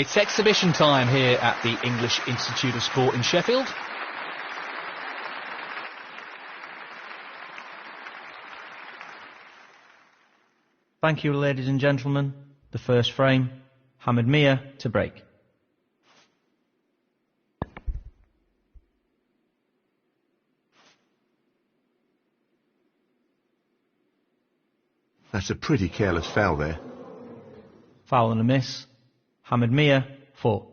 It's exhibition time here at the English Institute of Sport in Sheffield. Thank you, ladies and gentlemen. The first frame, Hammad Miah to break. That's a pretty careless foul there. Foul and a miss. Hammad Miah, 4.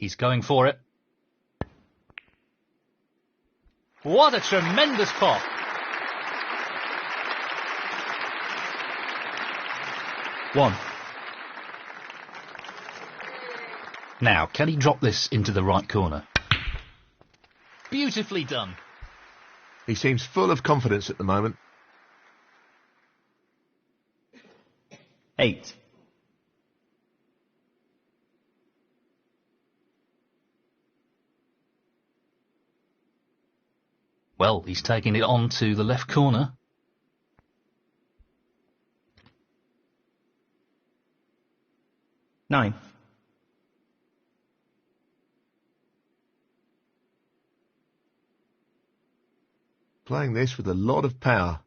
He's going for it. What a tremendous pop. One. Now, can he drop this into the right corner? Beautifully done. He seems full of confidence at the moment. 8. Well, he's taking it on to the left corner. Nine. Playing this with a lot of power.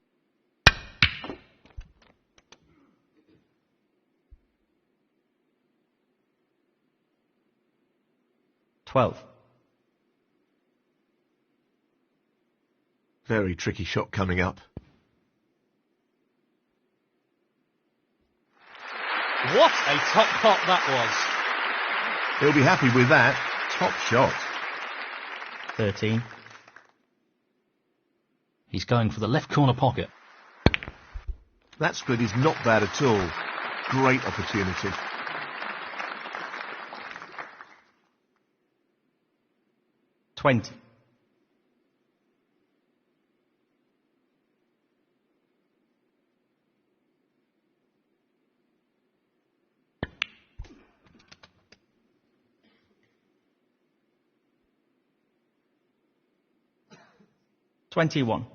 12. Very tricky shot coming up. What a top pot that was. He'll be happy with that. Top shot. 13. He's going for the left corner pocket. That split is not bad at all. Great opportunity. 20. $21.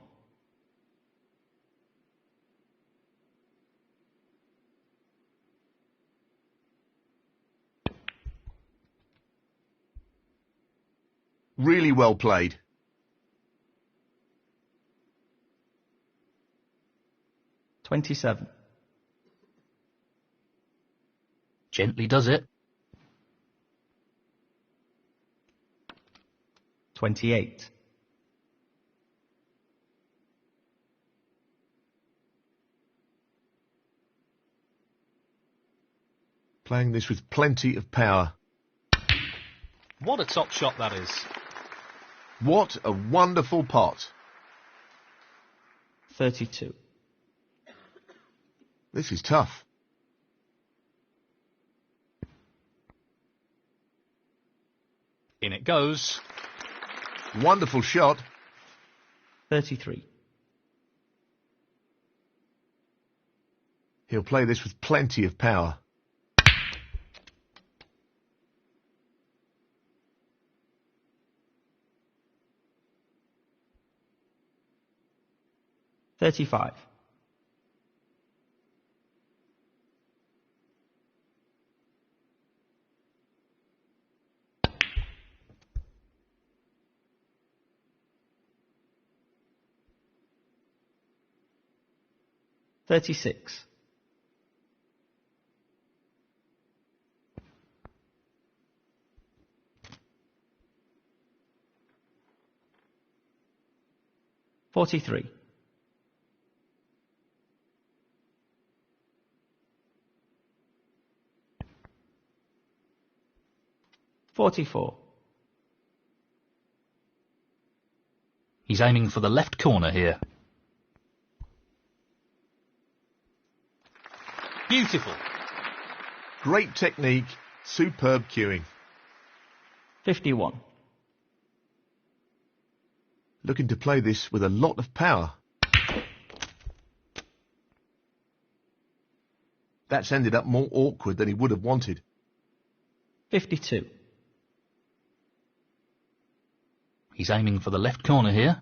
Really well played. 27. Gently does it. 28. Playing this with plenty of power. What a top shot that is. What a wonderful pot. 32. This is tough. In it goes. Wonderful shot. 33. He'll play this with plenty of power. 35. $36. $43. 44. He's aiming for the left corner here. Beautiful. Great technique, superb cueing. 51. Looking to play this with a lot of power. That's ended up more awkward than he would have wanted. 52. He's aiming for the left corner here.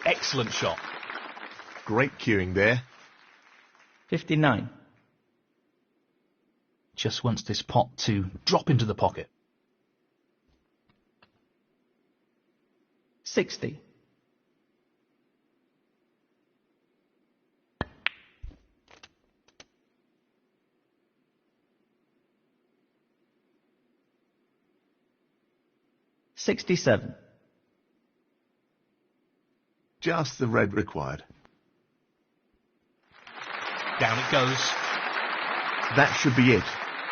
Excellent shot. Great cueing there. 59. Just wants this pot to drop into the pocket. 60. $67. Just the red required. Down it goes. That should be it.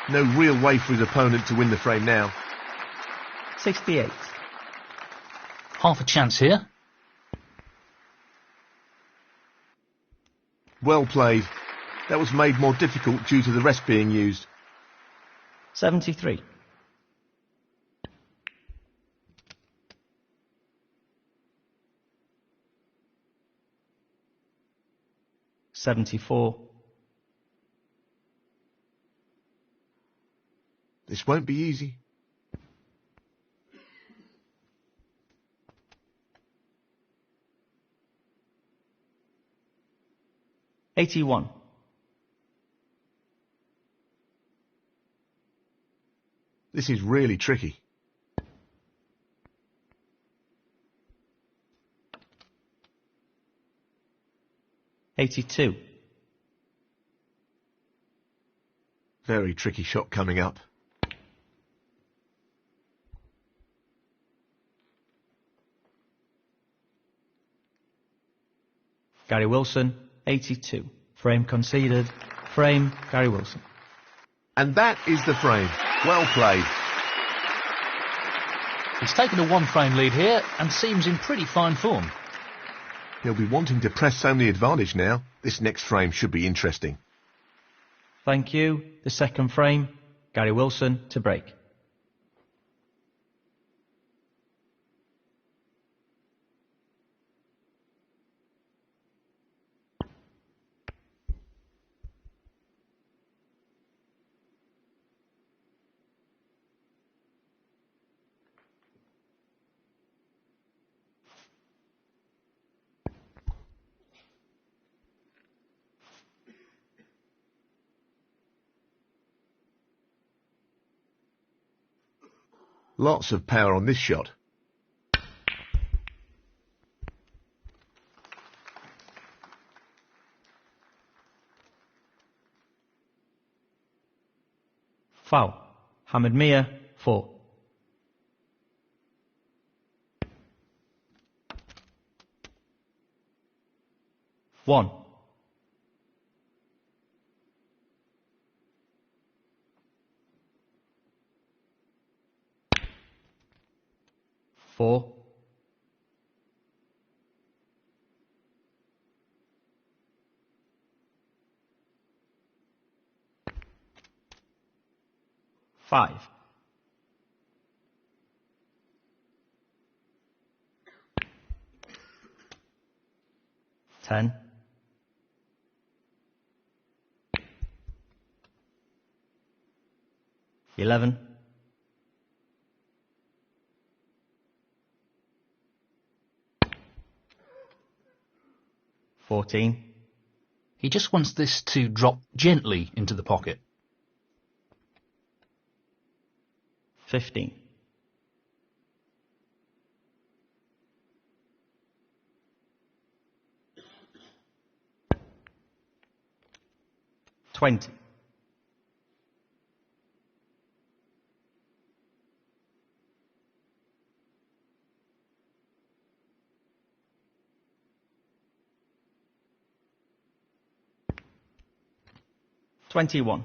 No real way for his opponent to win the frame now. 68. Half a chance here. Well played. That was made more difficult due to the rest being used. 73. $74. This won't be easy. $81. This is really tricky. $82. Very tricky shot coming up. Gary Wilson, 82. Frame conceded. Frame, Gary Wilson. And that is the frame. Well played. He's taken a one-frame lead here and seems in pretty fine form. He'll be wanting to press home the advantage now. This next frame should be interesting. Thank you. The second frame, Gary Wilson to break. Lots of power on this shot. Foul. Hammad Miah, 4. One. Four. Five. Ten. 11. 14. He just wants this to drop gently into the pocket. 15. 20. 21.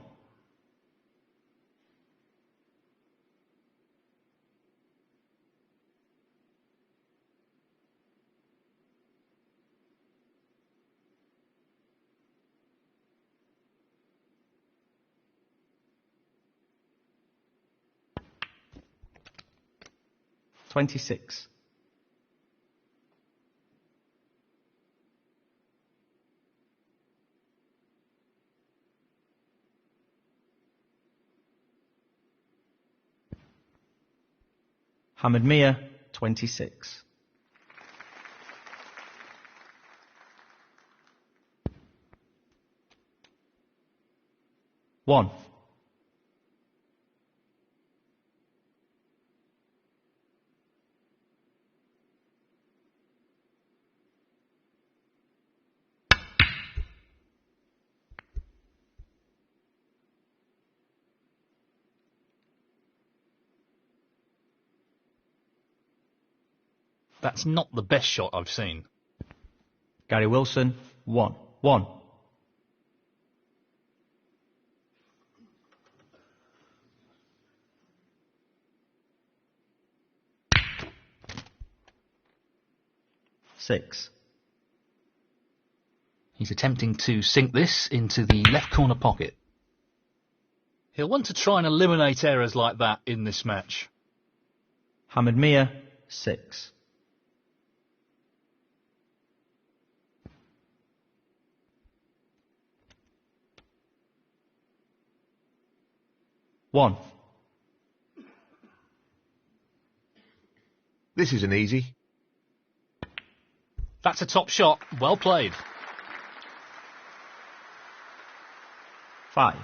26. Hammad Miah, 26. One. That's not the best shot I've seen. Gary Wilson, 1. 1. Six. He's attempting to sink this into the left corner pocket. He'll want to try and eliminate errors like that in this match. Hammad Miah, 6. One. This isn't easy. That's a top shot. Well played. 5.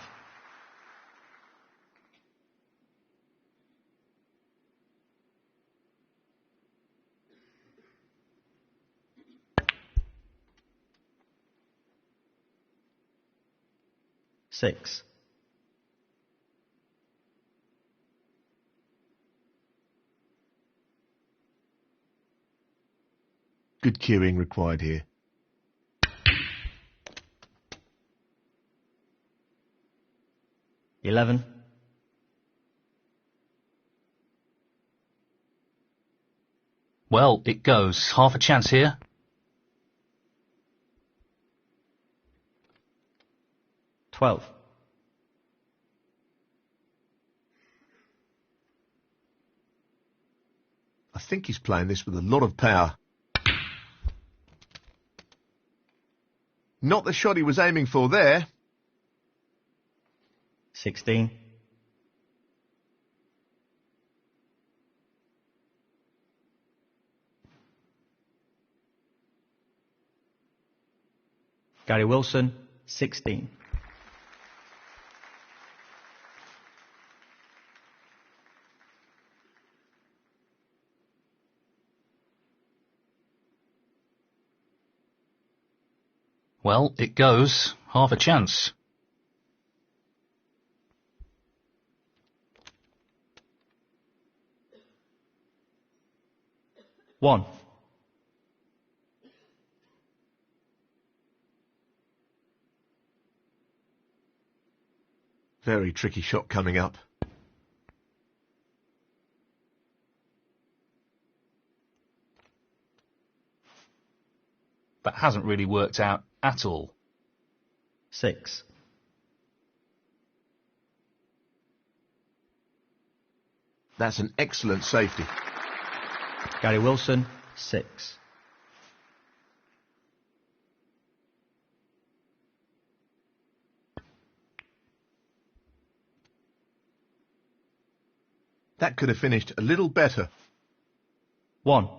Six. Good cueing required here. Eleven. Well, it goes. Half a chance here. 12. I think he's playing this with a lot of power. Not the shot he was aiming for there. 16. Gary Wilson, 16. Well, it goes. Half a chance. 1. Very tricky shot coming up. That hasn't really worked out at all. 6. That's an excellent safety. Gary Wilson, 6. That could have finished a little better. 1.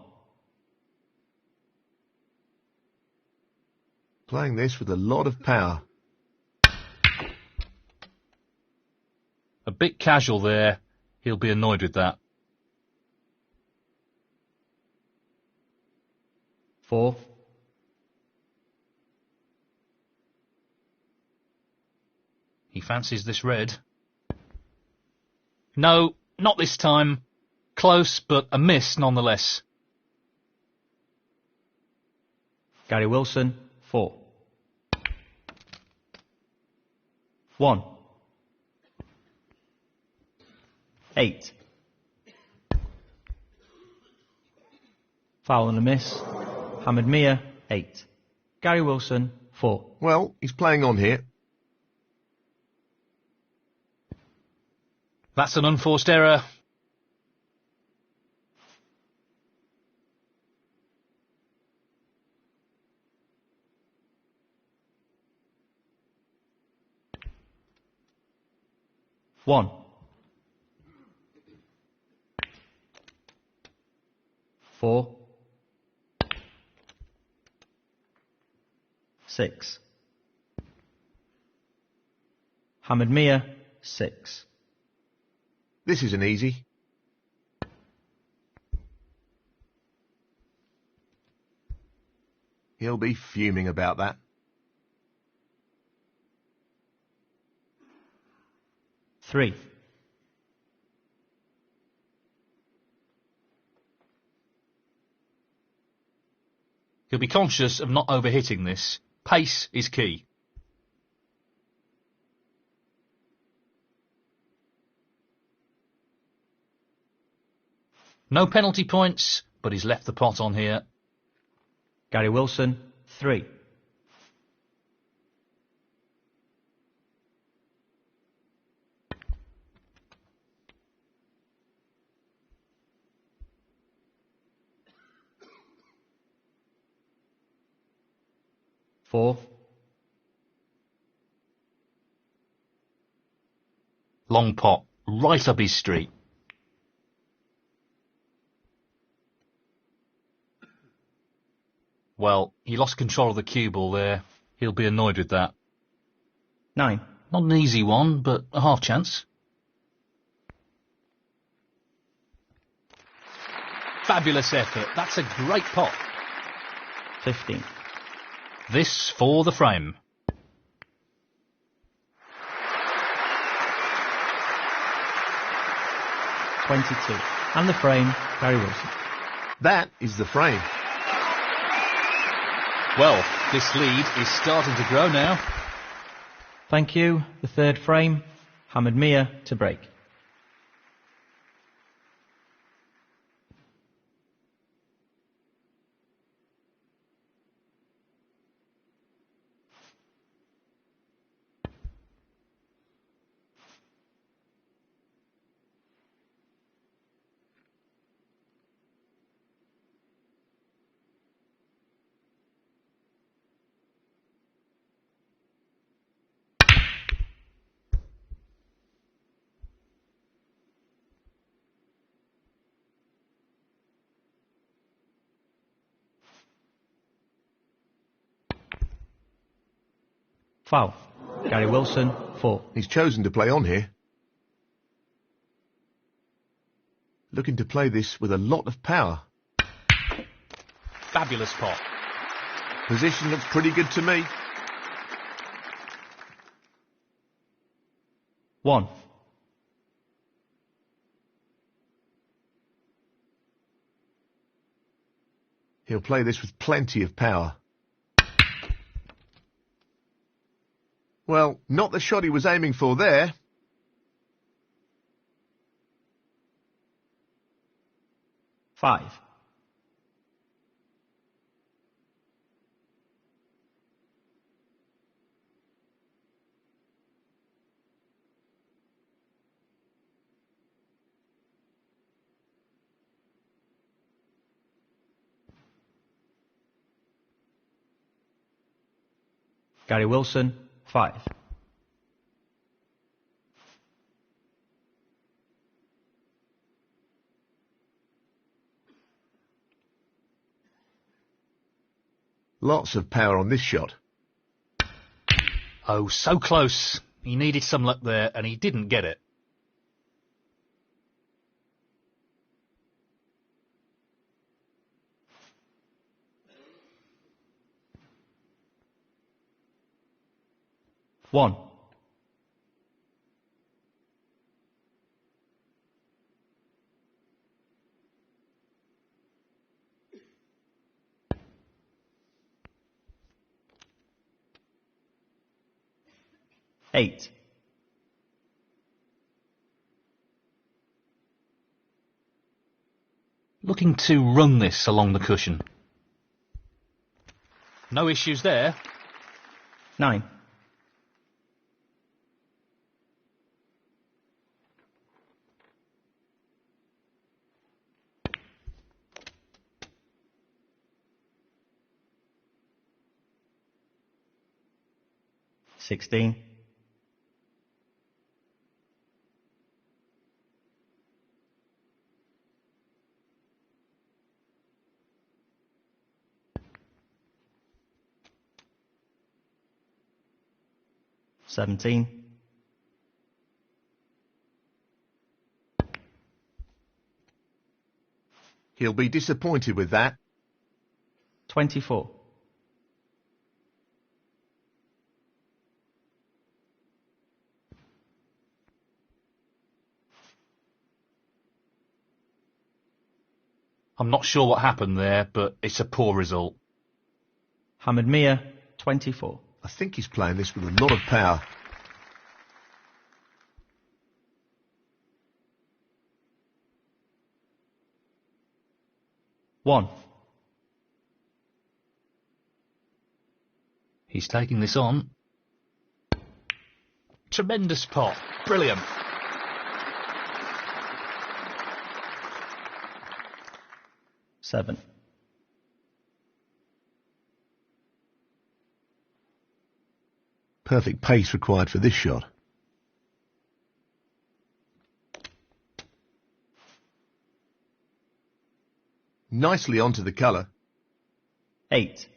Playing this with a lot of power. A bit casual there. He'll be annoyed with that. 4. He fancies this red. No, not this time. Close, but a miss nonetheless. Gary Wilson, 4. 1. 8. Foul and a miss. Hammad Miah, 8. Gary Wilson, 4. Well, he's playing on here. That's an unforced error. 1. 4. 6. Hammad Miah, 6. This isn't easy. He'll be fuming about that. 3. He'll be conscious of not overhitting this. Pace is key. No penalty points, but he's left the pot on here. Gary Wilson, 3. 4. Long pot, right up his street. Well, he lost control of the cue ball there. He'll be annoyed with that. 9. Not an easy one, but a half chance. Fabulous effort. That's a great pot. 15. This for the frame. $22. And the frame, Gary Wilson. That is the frame. Well, this lead is starting to grow now. Thank you. The third frame, Hammad Miah to break. Foul. Gary Wilson, 4. He's chosen to play on here. Looking to play this with a lot of power. Fabulous pot. Position looks pretty good to me. 1. He'll play this with plenty of power. Well, not the shot he was aiming for there. 5. Gary Wilson, 5. Lots of power on this shot. Oh, so close. He needed some luck there, and he didn't get it. One. Eight. Looking to run this along the cushion. No issues there. 9. $16. 17. He'll be disappointed with that. 24. I'm not sure what happened there, but it's a poor result. Hammad Miah, 24. I think he's playing this with a lot of power. One. He's taking this on. Tremendous pot. Brilliant. Seven. Perfect pace required for this shot. Nicely onto the colour. 8.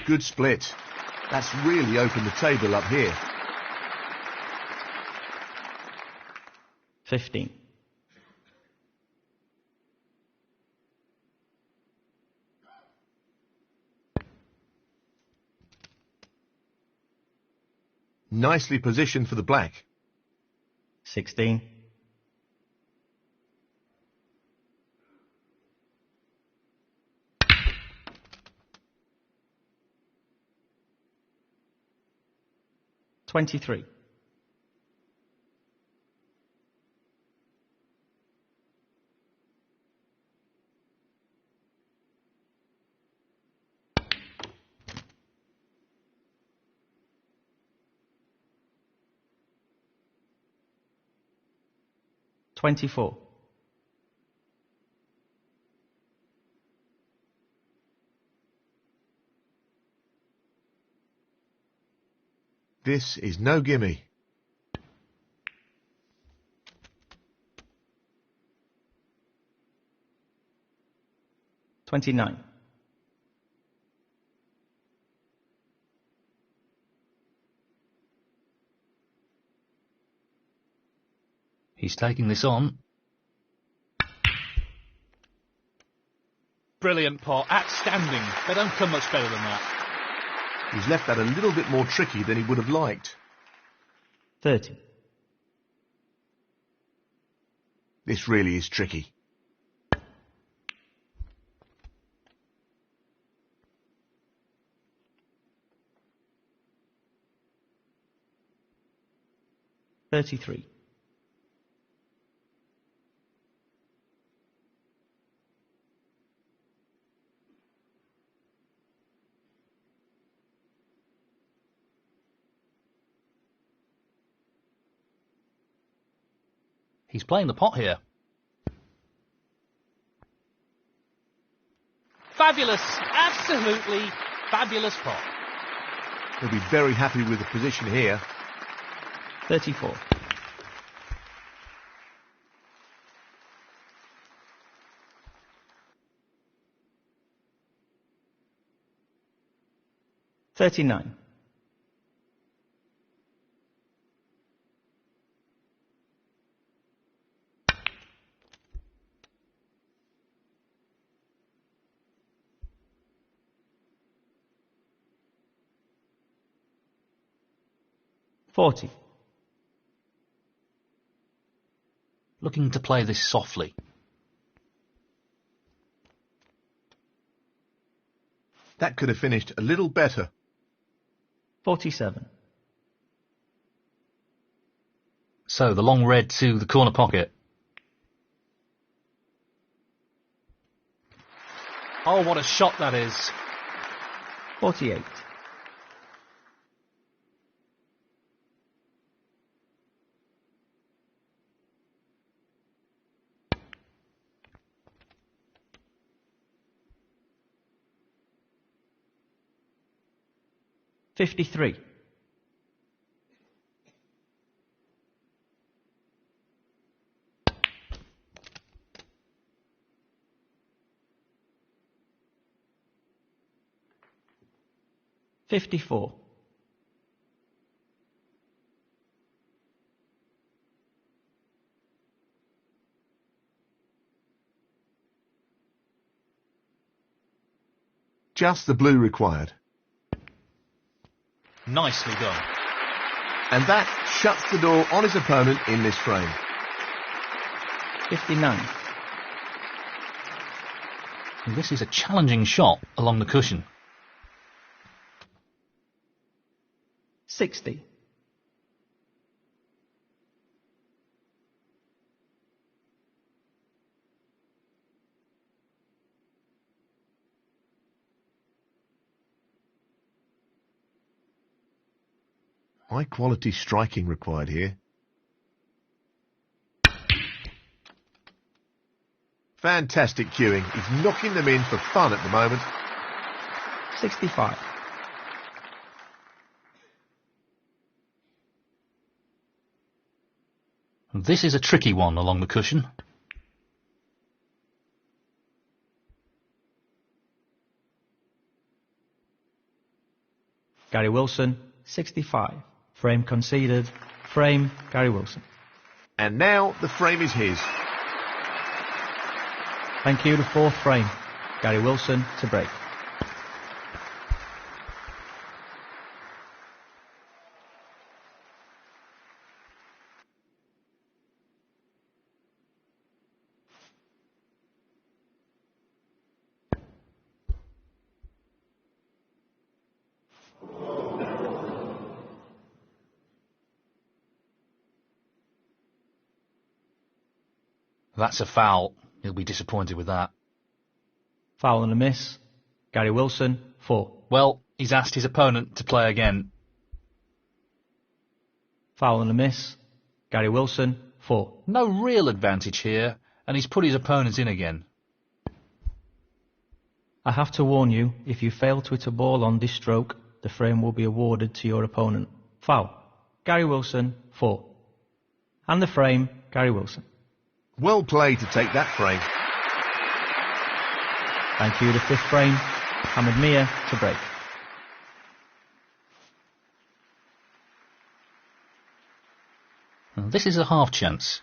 Good split. That's really opened the table up here. 15. Nicely positioned for the black. 16. $23. $24. This is no gimme. $29. He's taking this on. Brilliant pot. Outstanding. They don't come much better than that. He's left that a little bit more tricky than he would have liked. 30. This really is tricky. $33. He's playing the pot here. Fabulous. Absolutely fabulous pot. He'll be very happy with the position here. 34. $39. $40. Looking to play this softly. That could have finished a little better. 47. So the long red to the corner pocket. Oh, what a shot that is. 48. $53. $54. Just the blue required. Nicely done. And that shuts the door on his opponent in this frame. 59. This is a challenging shot along the cushion. 60. High quality striking required here. Fantastic cueing. He's knocking them in for fun at the moment. 65. This is a tricky one along the cushion. Gary Wilson, 65. Frame conceded. Frame, Gary Wilson. And now the frame is his. Thank you, the fourth frame. Gary Wilson to break. That's a foul. He'll be disappointed with that. Foul and a miss. Gary Wilson, 4. Well, he's asked his opponent to play again. Foul and a miss. Gary Wilson, 4. No real advantage here, and he's put his opponent in again. I have to warn you, if you fail to hit a ball on this stroke, the frame will be awarded to your opponent. Foul. Gary Wilson, 4. And the frame, Gary Wilson. Well played to take that frame. Thank you, the fifth frame. Hammad Miah to break. This is a half chance.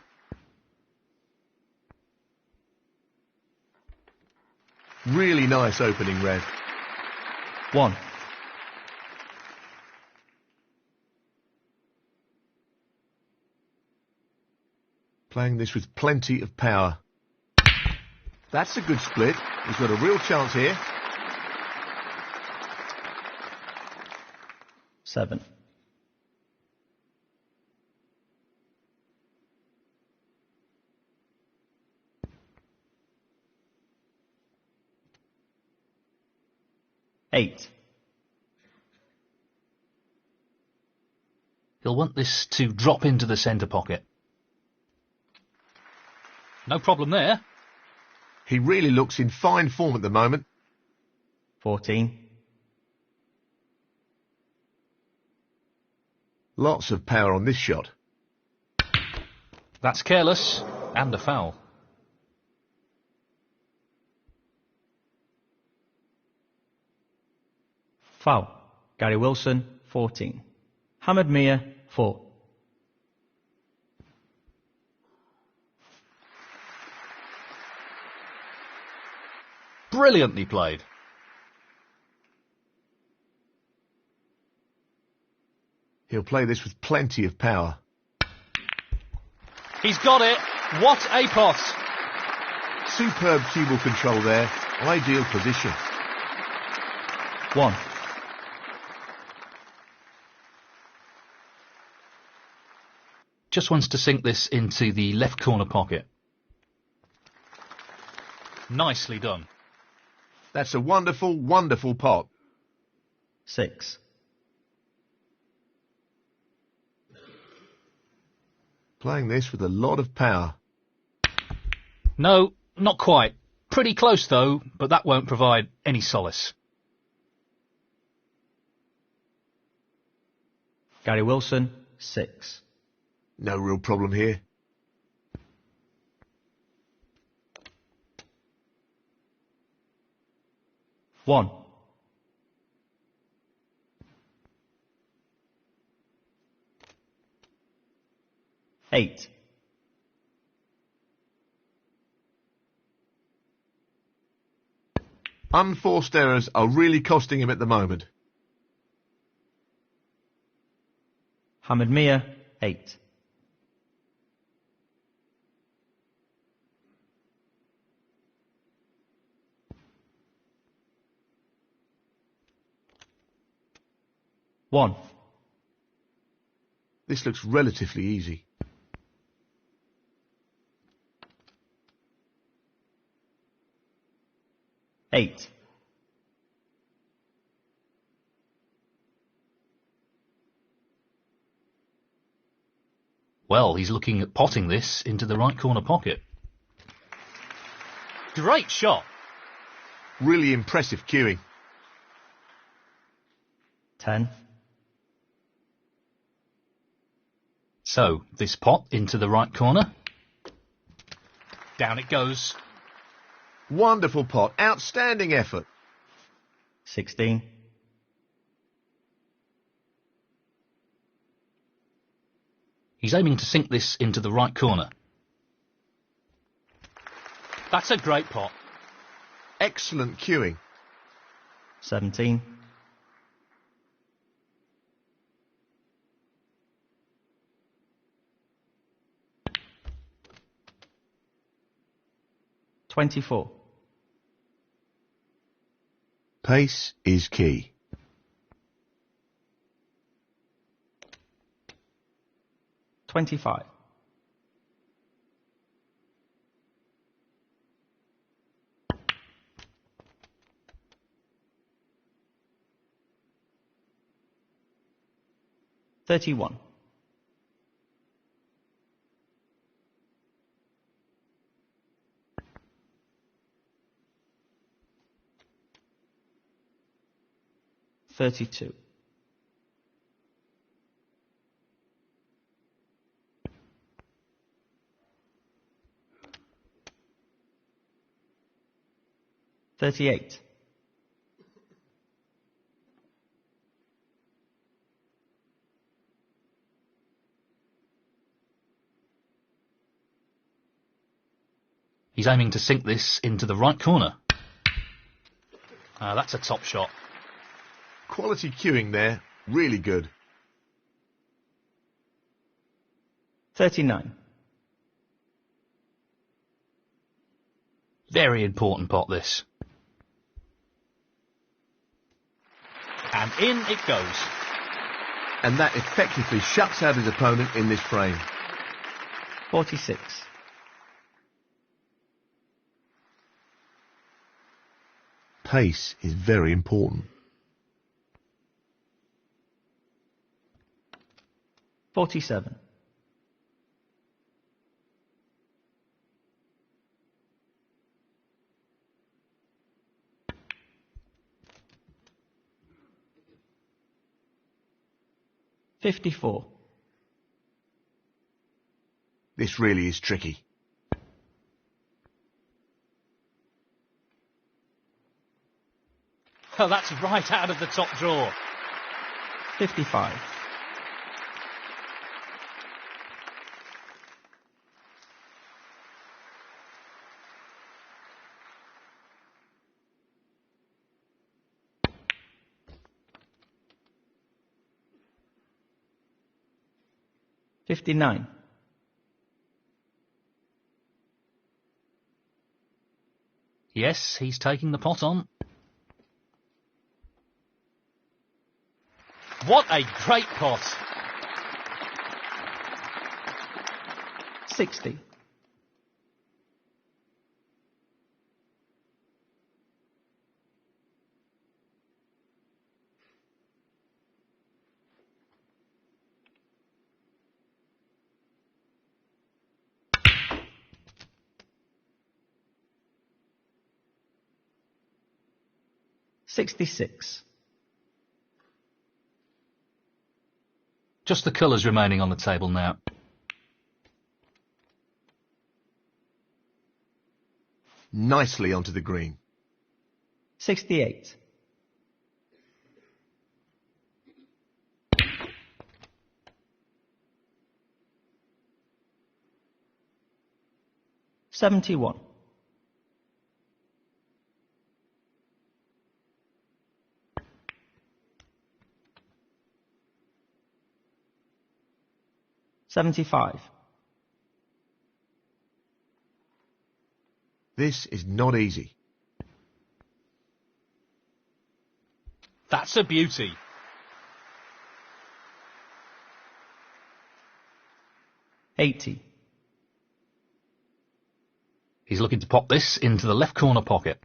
Really nice opening red. 1. Playing this with plenty of power. That's a good split. He's got a real chance here. 7. Eight. He'll want this to drop into the centre pocket. No problem there. He really looks in fine form at the moment. 14. Lots of power on this shot. That's careless, and a foul. Foul. Gary Wilson, 14. Hammad Miah, 4. Brilliantly played. He'll play this with plenty of power. He's got it. What a pot. Superb cue ball control there. Ideal position. 1. Just wants to sink this into the left corner pocket. Nicely done. That's a wonderful, wonderful pot. 6. Playing this with a lot of power. No, not quite. Pretty close though, but that won't provide any solace. Gary Wilson, 6. No real problem here. 1. Eight. Unforced errors are really costing him at the moment. Hammad Miah, 8. One. This looks relatively easy. Eight. Well, he's looking at potting this into the right corner pocket. Great shot. Really impressive cueing. 10. So, this pot into the right corner. Down it goes. Wonderful pot. Outstanding effort. 16. He's aiming to sink this into the right corner. That's a great pot. Excellent cueing. 17. $24. Pace is key. 25. $31. $32. $38. He's aiming to sink this into the right corner. That's a top shot. Quality cueing there. Really good. 39. Very important pot, this. And in it goes. And that effectively shuts out his opponent in this frame. 46. Pace is very important. 47. $54. This really is tricky. Oh, that's right out of the top drawer. 55. $59. Yes, he's taking the pot on. What a great pot. 60. $66. Just the colours remaining on the table now. Nicely onto the green. 68. $71. 75. This is not easy. That's a beauty. 80. He's looking to pop this into the left corner pocket.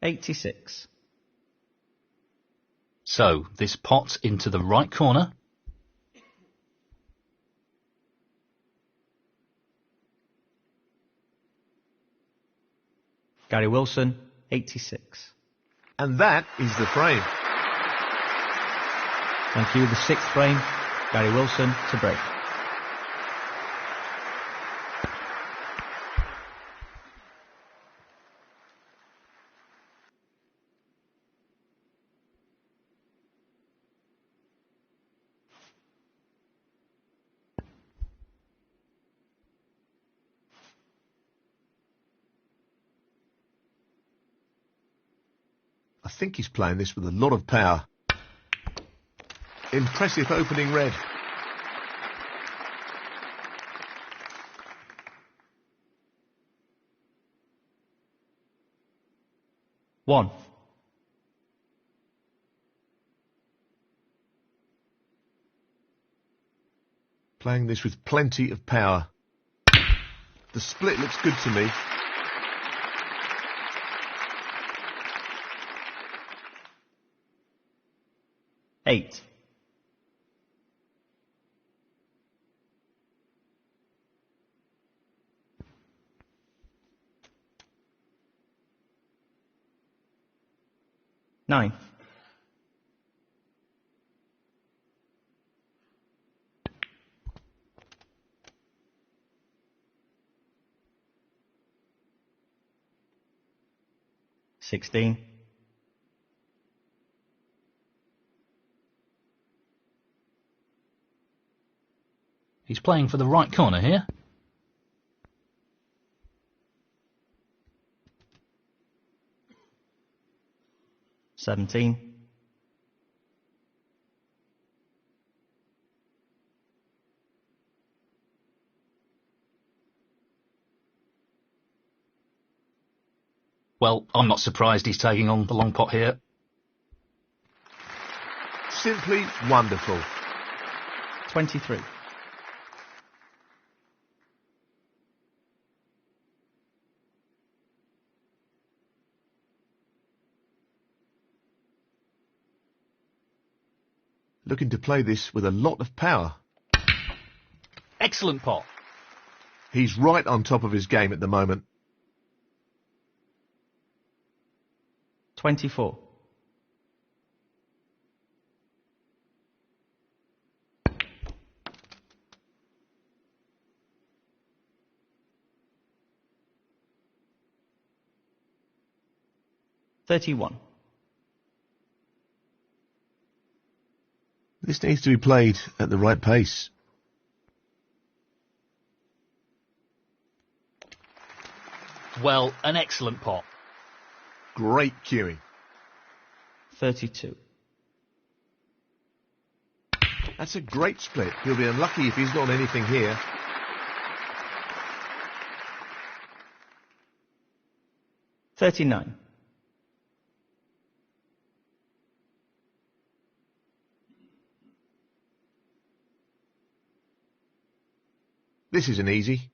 $86. So, this pot into the right corner. Gary Wilson, 86. And that is the frame. Thank you. The sixth frame, Gary Wilson to break. I think he's playing this with a lot of power. Impressive opening red. One. Playing this with plenty of power. The split looks good to me. Eight. Nine. $16. He's playing for the right corner here. $17. Well, I'm not surprised he's taking on the long pot here. Simply wonderful. 23. Looking to play this with a lot of power. Excellent pot. He's right on top of his game at the moment. 24. $31. This needs to be played at the right pace. Well, an excellent pot. Great cueing. 32. That's a great split. He'll be unlucky if he's not on anything here. $39. This isn't easy.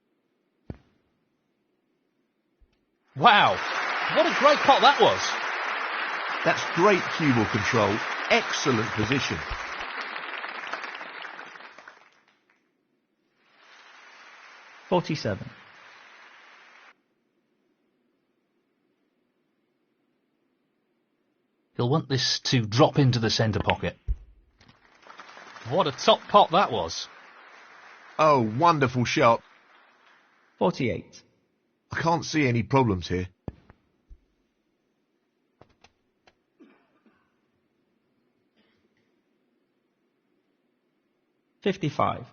Wow, what a great pot that was. That's great cue ball control. Excellent position. $47. He'll want this to drop into the centre pocket. What a top pot that was. Oh, wonderful shot. 48. I can't see any problems here. $55.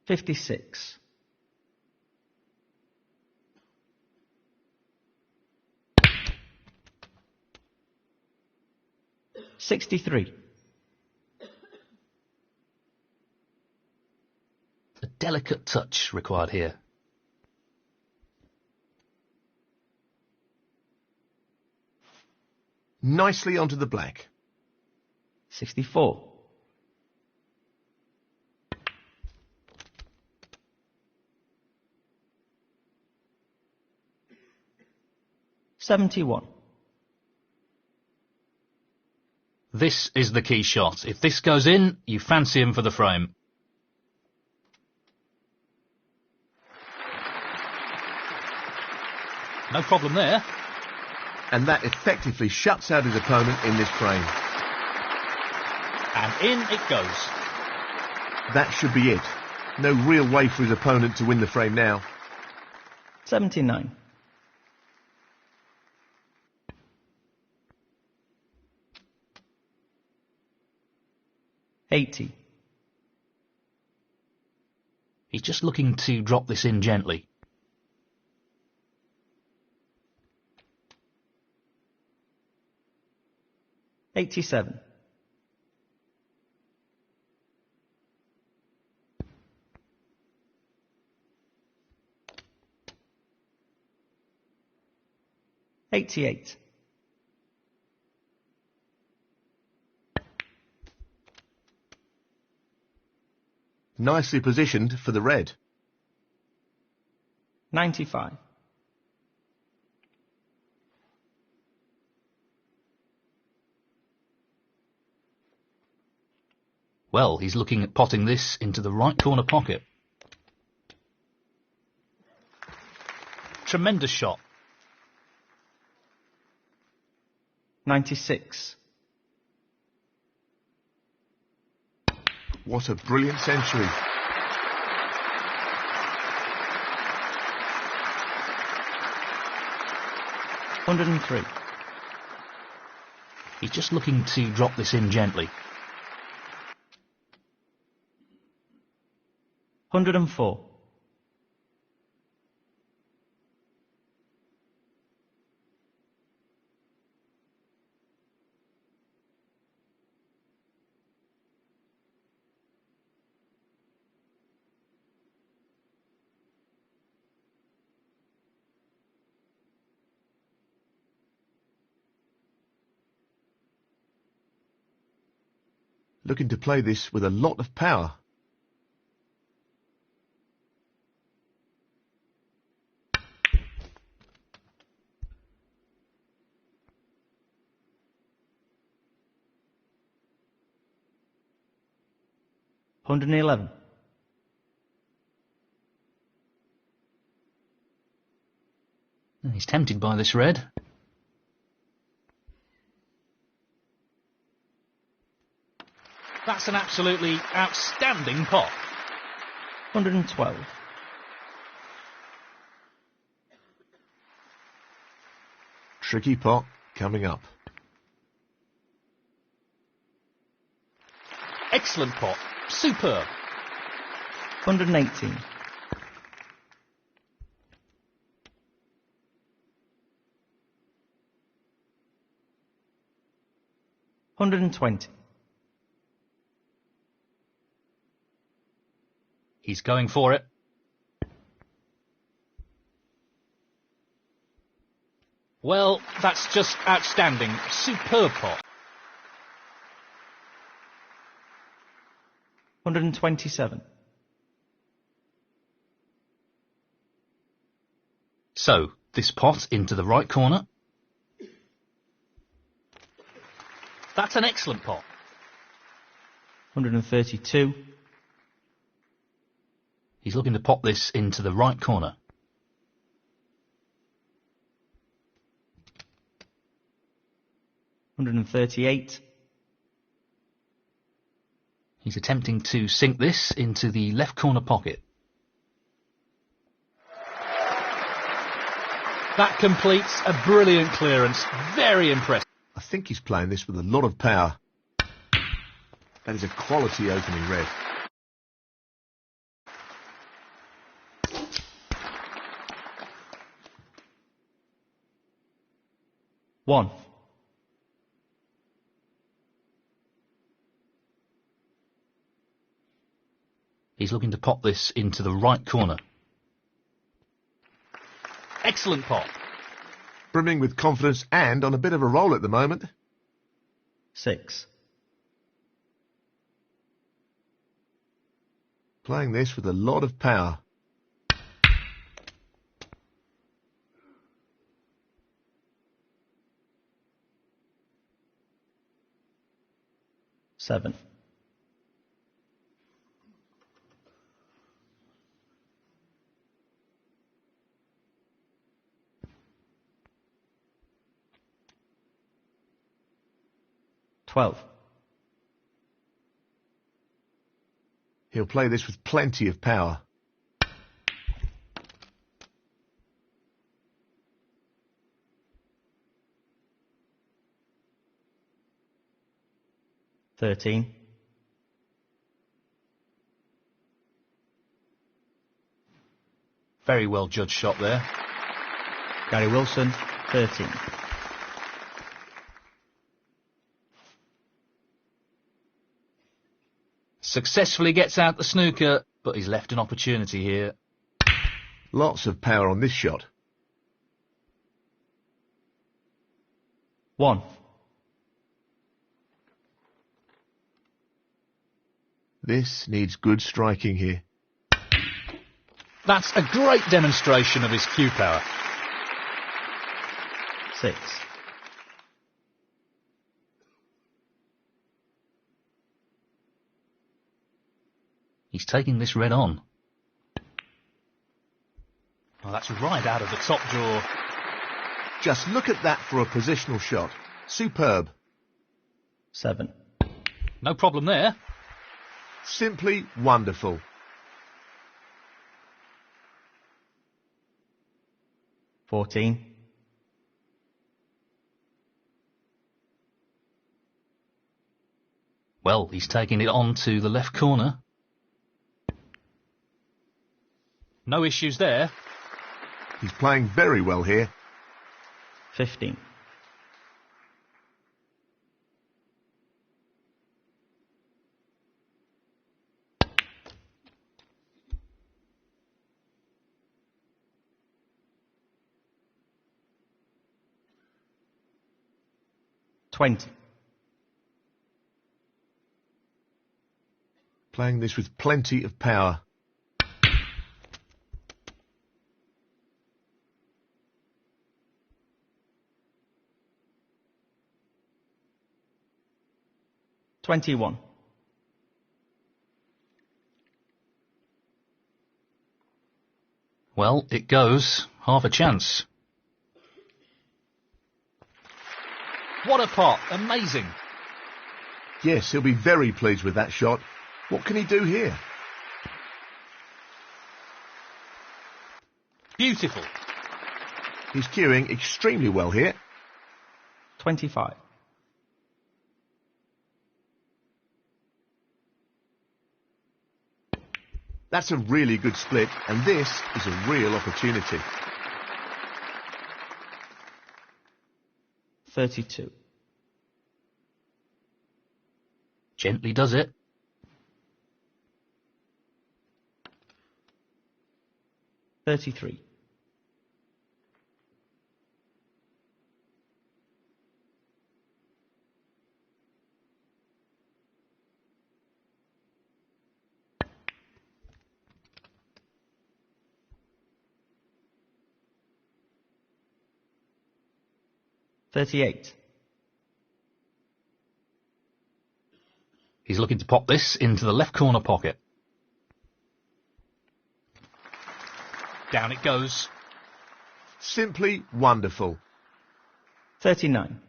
56. 63. A delicate touch required here. Nicely onto the black. 64. 71. This is the key shot. If this goes in, you fancy him for the frame. No problem there. And that effectively shuts out his opponent in this frame. And in it goes. That should be it. No real way for his opponent to win the frame now. 79. 80. He's just looking to drop this in gently. $87. 88. 'Nicely positioned for the red. 95. 'Well, he's looking at potting this into the right corner pocket. Tremendous shot. 96. What a brilliant century. $103. He's just looking to drop this in gently. 104. 'Looking to play this with a lot of power. $111. He's tempted by this red. That's an absolutely outstanding pot. 112. Tricky pot coming up. Excellent pot. Superb. 118. 120. He's going for it. Well, that's just outstanding. Superb pot. 127. So, this pot into the right corner. That's an excellent pot. 132. He's looking to pop this into the right corner. $138. He's attempting to sink this into the left corner pocket. That completes a brilliant clearance. Very impressive. I think he's playing this with a lot of power. That is a quality opening red. 1. He's looking to pop this into the right corner. Excellent pot. Brimming with confidence and on a bit of a roll at the moment. 6. Playing this with a lot of power. 7. 12. He'll play this with plenty of power. 13. Very well judged shot there. Gary Wilson, 13. Successfully gets out the snooker, but he's left an opportunity here. Lots of power on this shot. 1. This needs good striking here. That's a great demonstration of his cue power. 6. He's taking this red on. Well, that's right out of the top drawer. Just look at that for a positional shot. Superb. 7. No problem there. Simply wonderful. 14. Well, he's taking it on to the left corner. No issues there. He's playing very well here. 15. 20. Playing this with plenty of power. 21. Well, it goes. Half a chance. What a pot. Amazing. Yes, he'll be very pleased with that shot. What can he do here? Beautiful. He's cueing extremely well here. 25. That's a really good split, and this is a real opportunity. 32. Gently does it. 33. 38. He's looking to pop this into the left corner pocket. Down it goes. Simply wonderful. 39.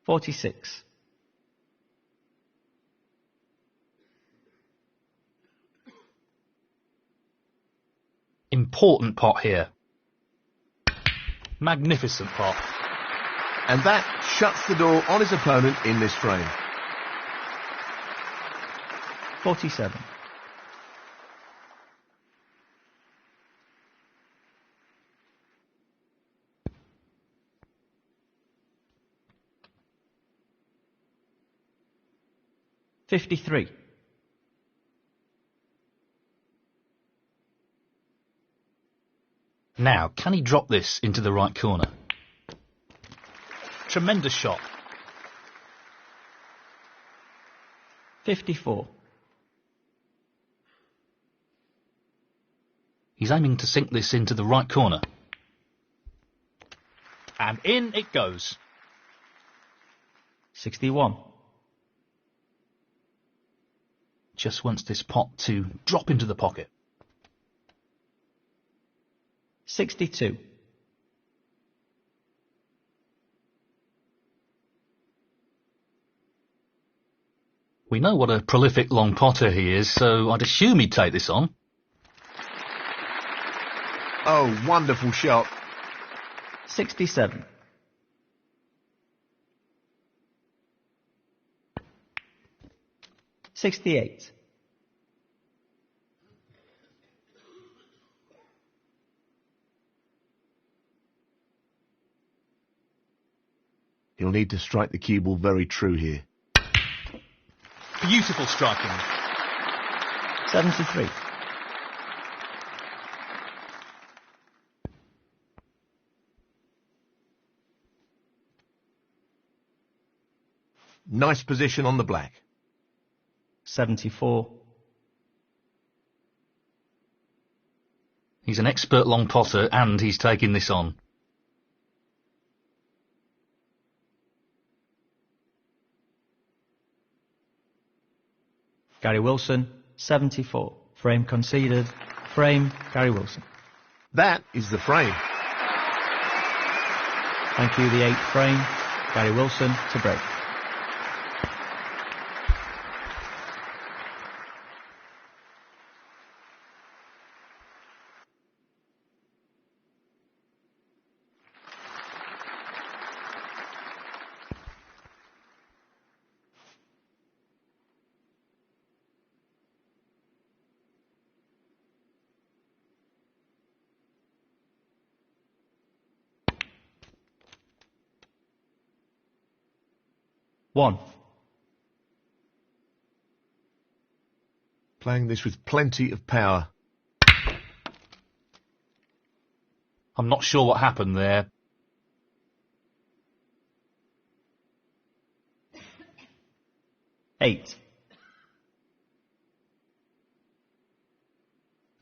46. Important pot here. Magnificent pot. And that shuts the door on his opponent in this frame. 47. 53. Now, can he drop this into the right corner? Tremendous shot. 54. He's aiming to sink this into the right corner. And in it goes. 61. Just wants this pot to drop into the pocket. 62. We know what a prolific long potter he is, so I'd assume he'd take this on. Oh, wonderful shot. 67. 68. He'll need to strike the cue ball very true here. Beautiful striking. 73. Nice position on the black. 74. He's an expert long potter and he's taking this on. Gary Wilson, 74. Frame conceded. Frame, Gary Wilson. That is the frame. Thank you, the 8th frame. Gary Wilson to break. One. Playing this with plenty of power. I'm not sure what happened there. Eight.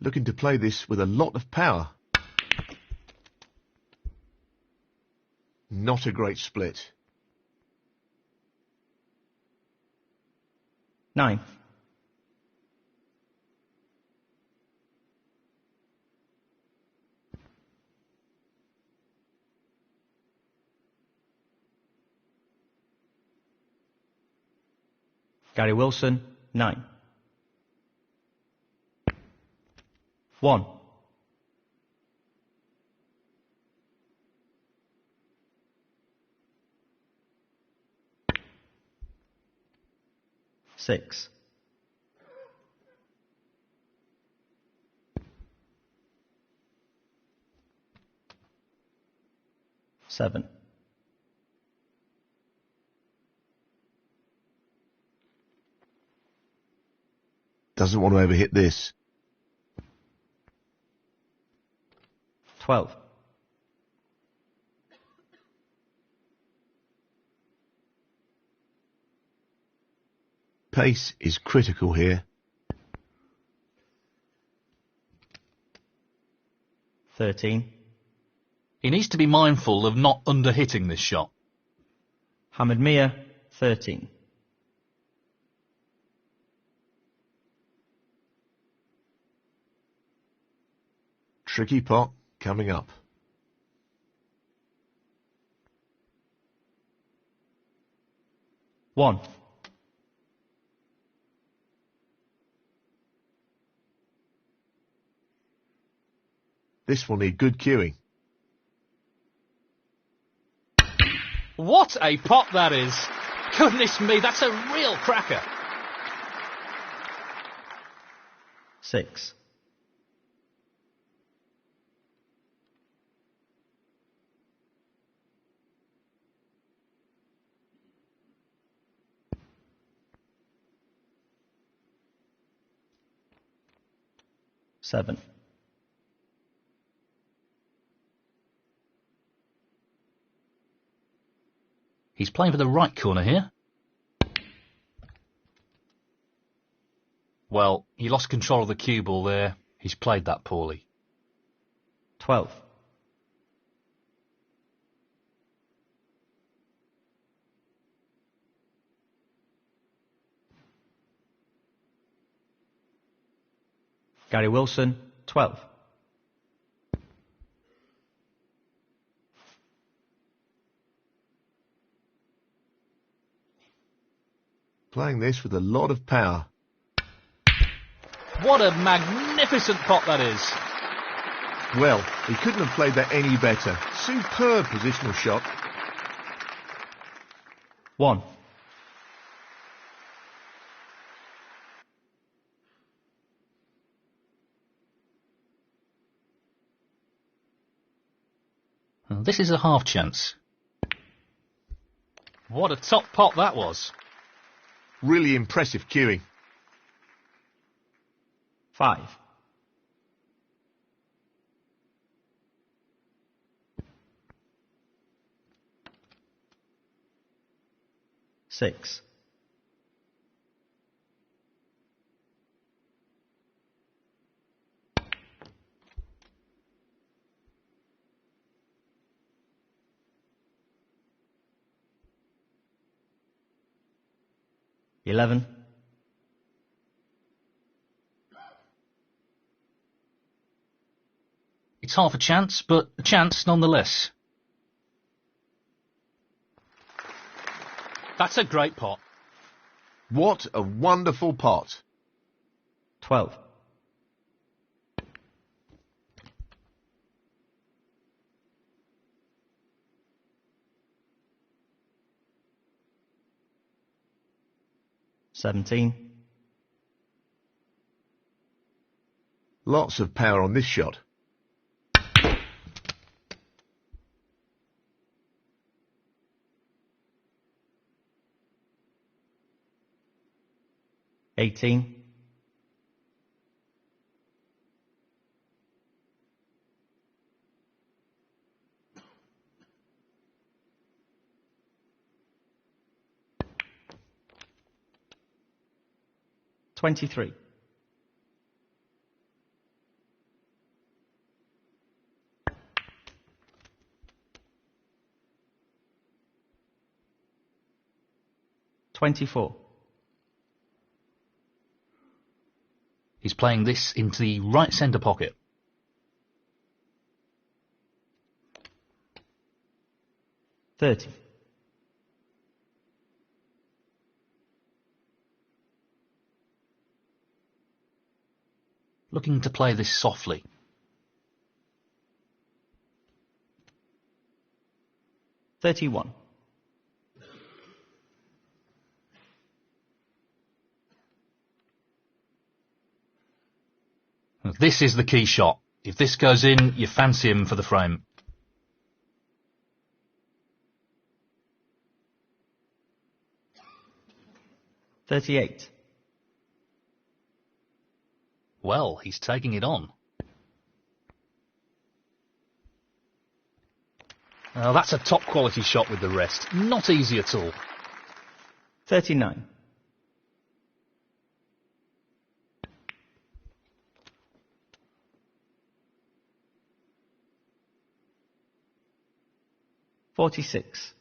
Looking to play this with a lot of power. Not a great split. 9. Gary Wilson, 9. 1. Six. 7. 'Doesn't want to overhit this. 12. 'Pace is critical here. 13. He needs to be mindful of not underhitting this shot. Hammad Miah, 13. Tricky pot coming up. 1. This will need good cueing. What a pot that is! Goodness me, that's a real cracker. 6. Seven. He's playing for the right corner here. Well, he lost control of the cue ball there. He's played that poorly. 12. Gary Wilson, 12. Playing this with a lot of power. What a magnificent pot that is. Well, he couldn't have played that any better. Superb positional shot. 1. Well, this is a half chance. What a top pot that was. Really impressive cueing. 5. Six. Eleven. It's half a chance, but a chance nonetheless. That's a great pot. What a wonderful pot. 12. $17. Lots of power on this shot. $18. $23. $24. He's playing this into the right centre pocket. $30. Looking to play this softly. $31. This is the key shot. If this goes in, you fancy him for the frame. $38. Well, he's taking it on. Now, that's a top quality shot with the rest. Not easy at all. 39. $46.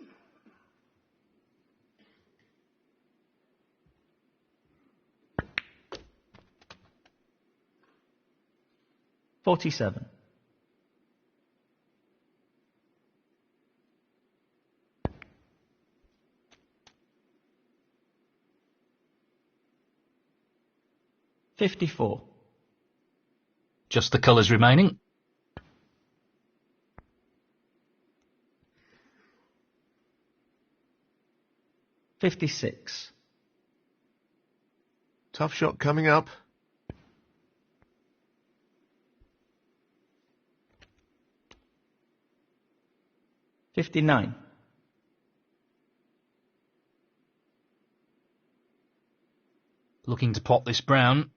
$47. $54. Just the colours remaining. $56. Tough shot coming up. 59. Looking to pot this brown.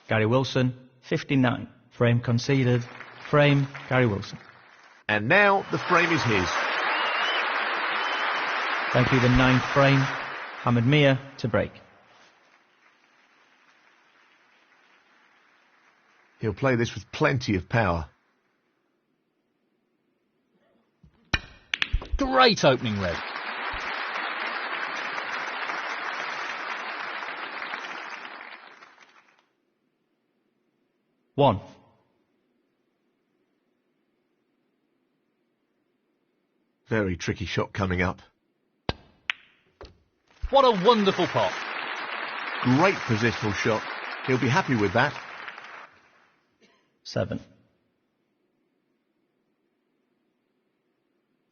Gary Wilson, 59. Frame conceded. Frame, Gary Wilson. And now the frame is his. Thank you, the 9th frame. Hammad Miah to break. He'll play this with plenty of power. Great opening red. One. Very tricky shot coming up. What a wonderful pot. Great positional shot. He'll be happy with that. 7.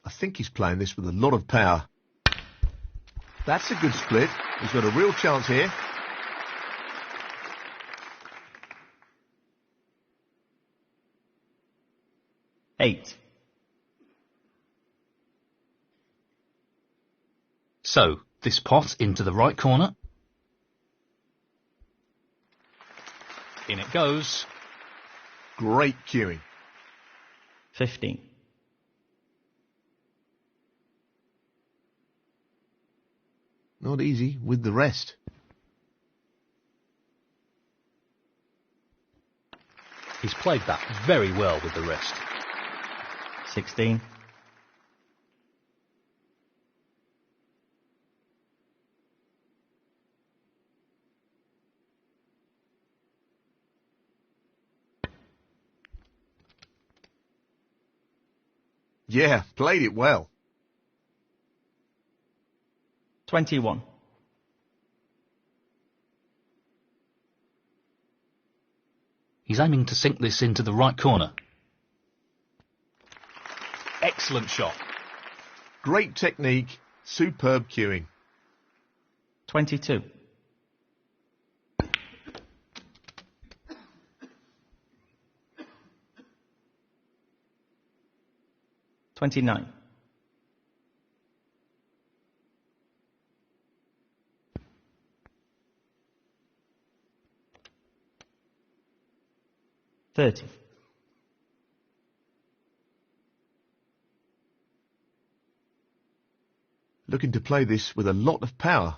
I think he's playing this with a lot of power. That's a good split. He's got a real chance here. Eight. So, this pot into the right corner. In it goes. Great cueing. 15. Not easy with the rest. He's played that very well with the rest. 16. Yeah, played it well. 21. He's aiming to sink this into the right corner. Excellent shot. Great technique, superb cueing. 22. $29. $30. Looking to play this with a lot of power.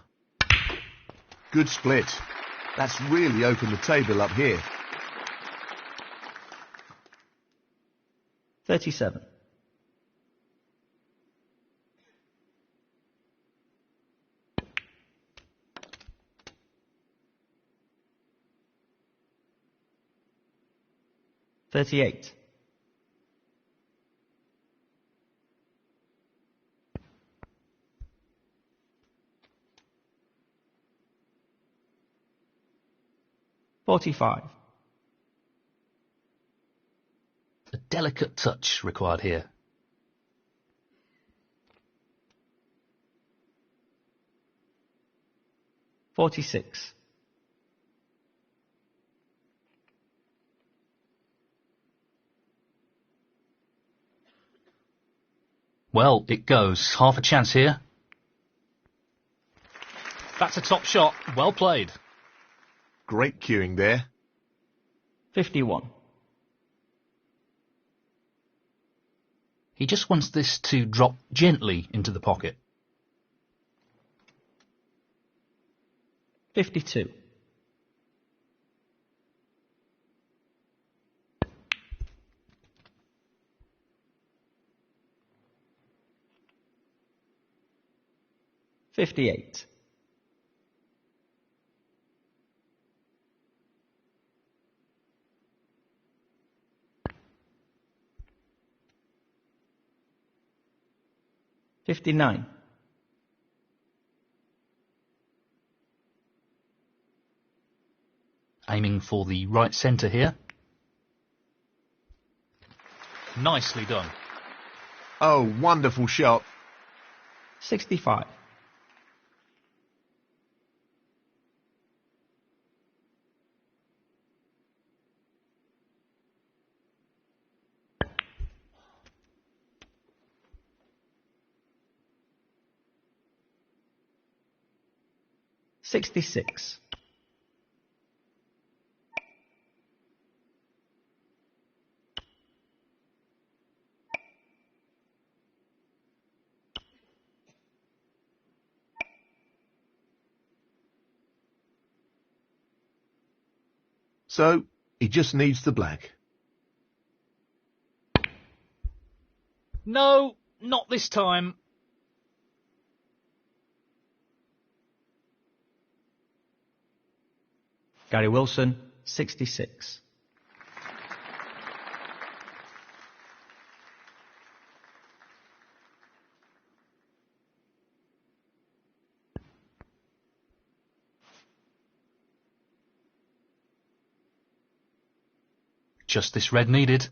Good split. That's really opened the table up here. 37. $38. $45. A delicate touch required here. $46. Well, it goes. Half a chance here. That's a top shot. Well played. Great cueing there. 51. He just wants this to drop gently into the pocket. 52. $58. $59. Aiming for the right centre here. Nicely done. Oh, wonderful shot. 65. 66. So, he just needs the black. No, not this time. Gary Wilson, 66. Just this red needed.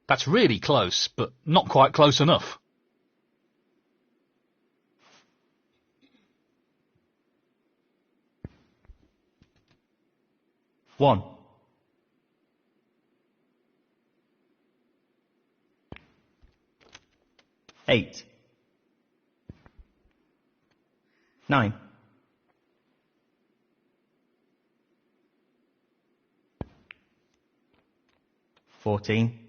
That's really close, but not quite close enough. One. Eight. 9. 14.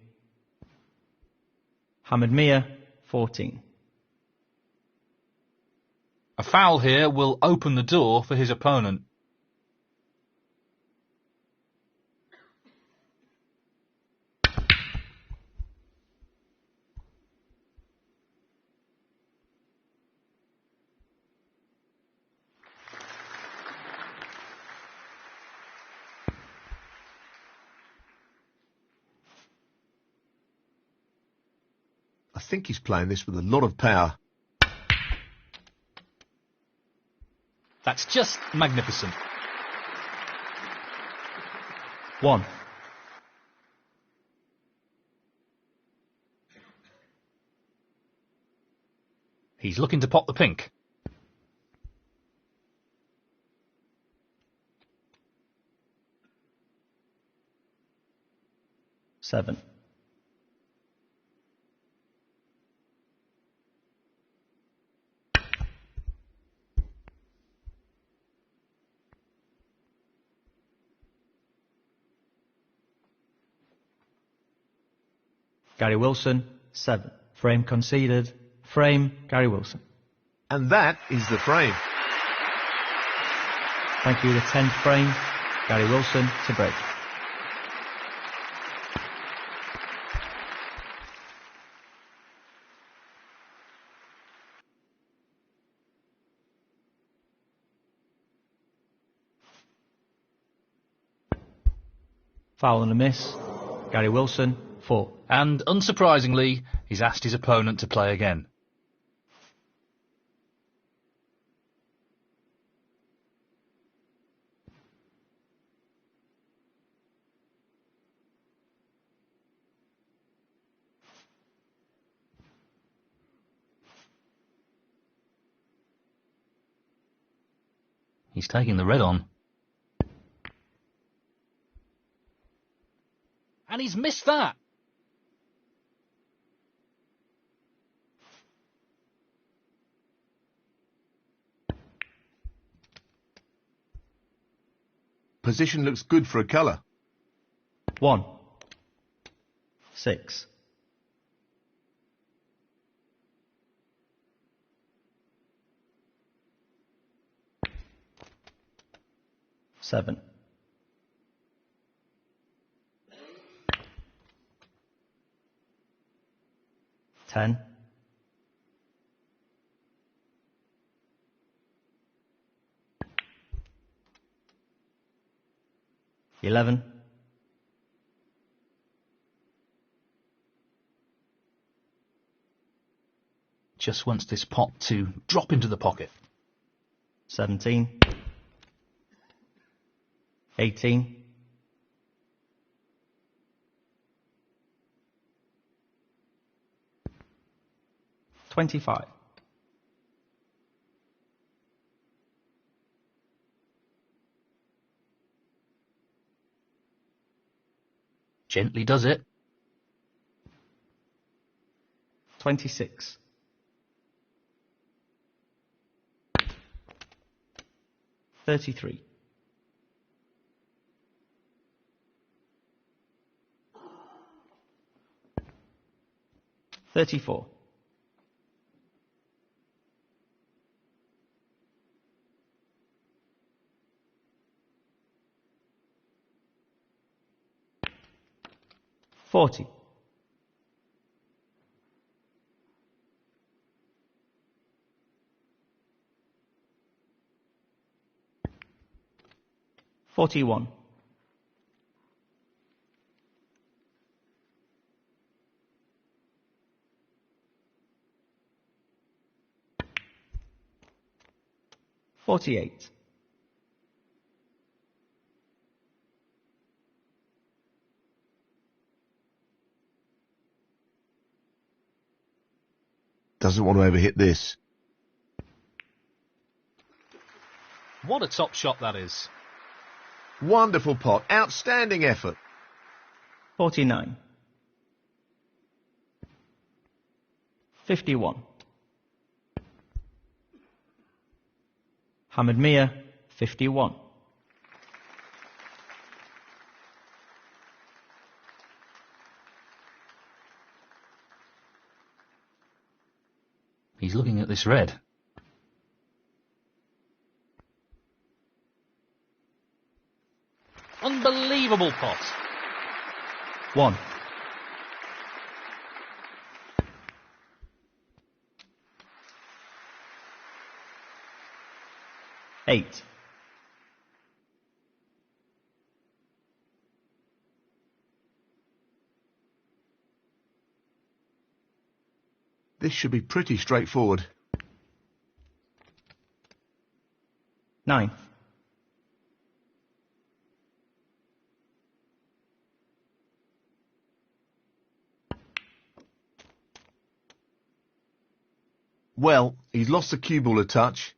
Hammad Miah, 14. A foul here will open the door for his opponent. I think he's playing this with a lot of power. That's just magnificent. 1. He's looking to pop the pink. 7. Gary Wilson, 7. Frame conceded. Frame, Gary Wilson. And that is the frame. Thank you, the 10th frame. Gary Wilson to break. Foul and a miss. Gary Wilson, 4. And unsurprisingly, he's asked his opponent to play again. He's taking the red on. And he's missed that. Position looks good for a colour. 1. 6. 7. 10. 11. 'Just wants this pot to drop into the pocket. 17. 18. 25. Gently does it. 26. 33. 34. 40. 41. 48. 'Doesn't want to overhit this. What a top shot that is. Wonderful pot. Outstanding effort. 49. 51. Hammad Miah, 51. He's looking at this red. Unbelievable pot. 1. 8. 'This should be pretty straightforward. 9. 'Well, he's lost the cue ball a touch.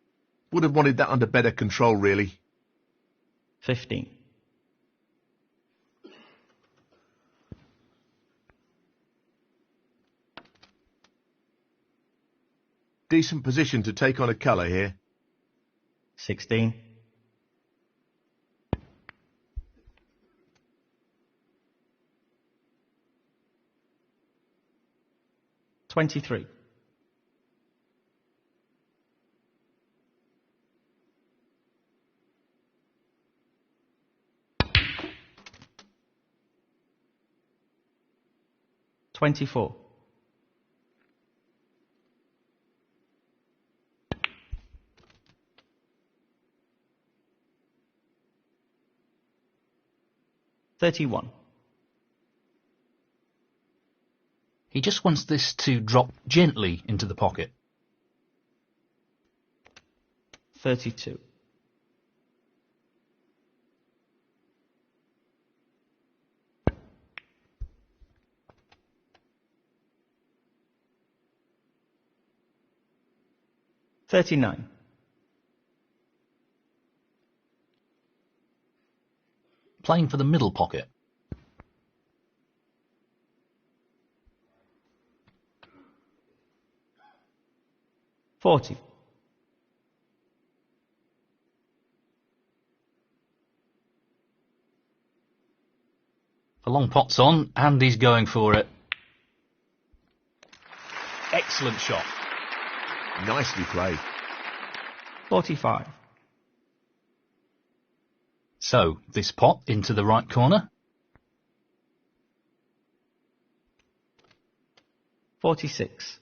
Would have wanted that under better control, really. 15. 'Decent position to take on a colour here. 16. 23. 24. 31. He just wants this to drop gently into the pocket. 32. 39. 'Playing for the middle pocket. 40. 'A long pot's on, and he's going for it. Excellent shot. Nicely played. 45. So, this pot into the right corner. 46.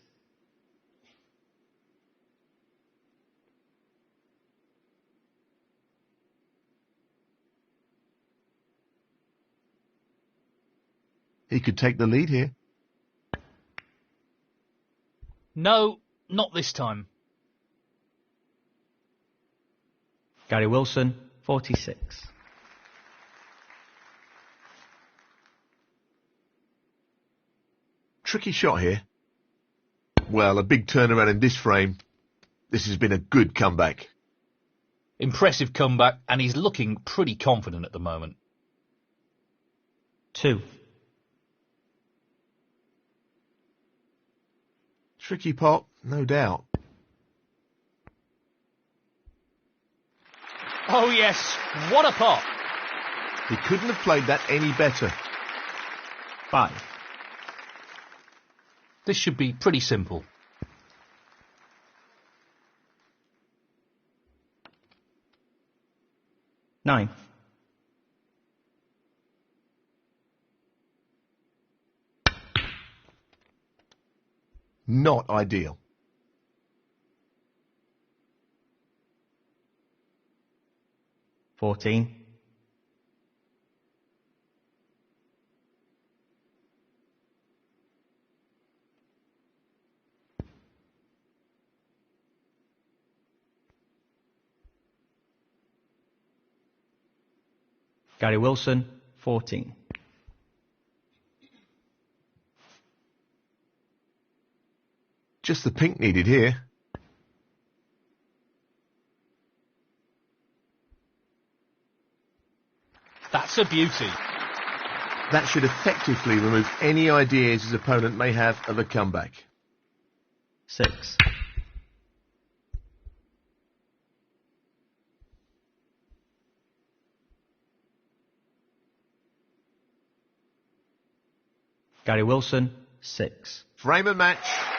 'He could take the lead here. No, not this time. Gary Wilson, 46. Tricky shot here. Well, a big turnaround in this frame. This has been a good comeback. Impressive comeback, and he's looking pretty confident at the moment. 2. Tricky pot, no doubt. Oh yes, what a pot. He couldn't have played that any better. 5. This should be pretty simple. 9. Not ideal. 14. 14. Just the pink needed here. That's a beauty. That should effectively remove any ideas his opponent may have of a comeback. 6. Gary Wilson, 6. Frame and match.